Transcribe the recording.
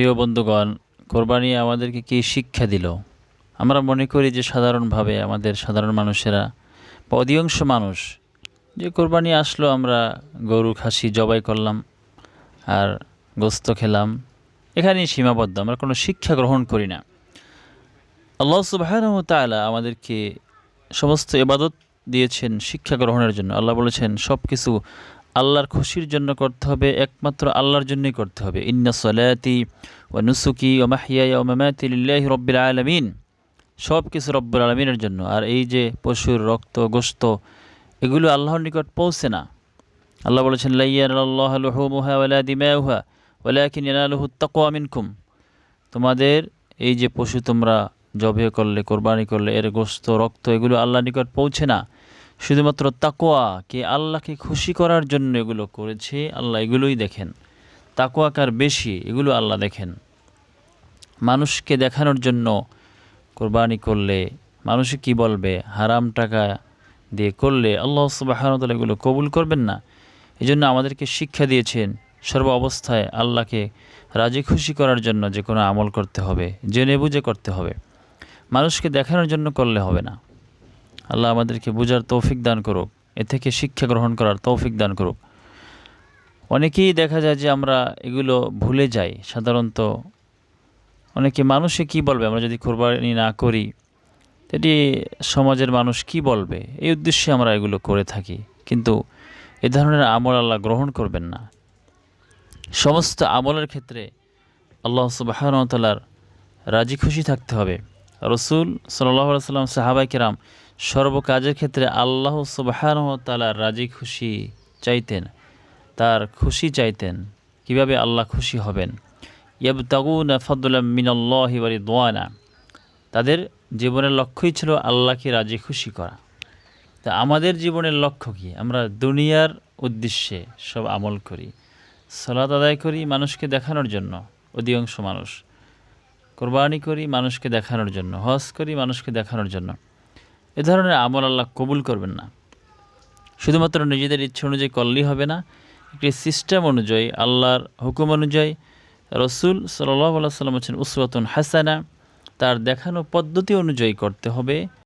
প্রিয় বন্ধুগণ, কোরবানি আমাদেরকে কি শিক্ষা দিল? আমরা মনে করি যে সাধারণভাবে আমাদের সাধারণ মানুষেরা বা অধিকাংশ মানুষ যে কোরবানি আসলো আমরা গরু খাসি জবাই করলাম আর গোস্ত খেলাম, এখানেই সীমাবদ্ধ, আমরা কোনো শিক্ষা গ্রহণ করি না। আল্লাহ সুবহানাহু ওয়া তাআলা আমাদেরকে সমস্ত ইবাদত দিয়েছেন শিক্ষা গ্রহণের জন্য। আল্লাহ বলেছেন সব কিছু আল্লাহর খুশির জন্য করতে হবে, একমাত্র আল্লাহর জন্যই করতে হবে। ইন্না সলাতি ওয়া নুসুকি ওয়া মাহইয়ায়া ওয়া মামাতি লিল্লাহি রাব্বিল আলামিন, সব কিছু রব্বুল আলমিনের জন্য। আর এই যে পশুর রক্ত গোশত এগুলো আল্লাহর নিকট পৌঁছে না। আল্লাহ বলেছেন লা ইয়ানালুল্লাহু লুহুমুহা ওয়ালা দিমাউহা ওয়ালাকিন ইয়ানালুহুত তাকওয়া মিনকুম, তোমাদের এই যে পশু তোমরা জবে করলে, কোরবানি করলে, এর গোশত রক্ত এগুলো আল্লাহর নিকট পৌঁছে না, শুধুমাত্র তাকওয়া, কে আল্লাহকে খুশি করার জন্য এগুলো করেছে, আল্লাহ এগুলোই দেখেন। তাকওয়া কার বেশি এগুলো আল্লাহ দেখেন। মানুষকে দেখানোর জন্য কোরবানি করলে মানুষে কি বলবে, হারাম টাকা দিয়ে করলে আল্লাহ সুবহানাহু ওয়া তাআলা এগুলো কবুল করবেন না। এই জন্য আমাদেরকে শিক্ষা দিয়েছেন সর্ব অবস্থায় আল্লাহকে রাজি খুশি করার জন্য যে কোনো আমল করতে হবে, জেনে বুঝে করতে হবে। মানুষকে দেখানোর জন্য করলে হবে না। আল্লাহ আমাদেরকে বুঝার তৌফিক দান করুক, এ থেকে শিক্ষা গ্রহণ করার তৌফিক দান করুক। অনেকেই দেখা যায় যে আমরা এগুলো ভুলে যাই। সাধারণত অনেকে মানুষে কি বলবে আমরা যদি কোরবানি না করি, এটি সমাজের মানুষ কি বলবে, এই উদ্দেশ্যে আমরা এগুলো করে থাকি। কিন্তু এ ধরনের আমল আল্লাহ গ্রহণ করবেন না। সমস্ত আমলের ক্ষেত্রে আল্লাহ সুবহানাহু ওয়া তাআলার রাজি খুশি থাকতে হবে। রসুল সাল্লাল্লাহু আলাইহি ওয়াসাল্লাম, সাহাবায়ে কেরাম সর্ব কাজের ক্ষেত্রে আল্লাহ সুবহানাহু ওয়া তাআলার রাজি খুশি চাইতেন, তার খুশি চাইতেন। কিভাবে আল্লাহ খুশি হবেন? ইয়াবতাগুনা ফাদলাম মিনাল্লাহি ওয়া রিদওয়ানা, তাদের জীবনের লক্ষ্যই ছিল আল্লাহকে রাজি খুশি করা। তা আমাদের জীবনের লক্ষ্য কি? আমরা দুনিয়ার উদ্দেশ্যে সব আমল করি, সালাত আদায় করি মানুষকে দেখানোর জন্য, অধিকাংশ মানুষ কোরবানি করি মানুষকে দেখানোর জন্য, হজ করি মানুষকে দেখানোর জন্য। এ ধরনের আমল আল্লাহ কবুল করবেন না। শুধুমাত্র নিজেদের ইচ্ছে অনুযায়ী করলেই হবে না, একটি সিস্টেম অনুযায়ী, আল্লাহর হুকুম অনুযায়ী। রসুল সাল্লাল্লাহু আলাইহি ওয়াসাল্লাম হচ্ছেন উসওয়াতুন হাসানা, তার দেখানো পদ্ধতি অনুযায়ী করতে হবে।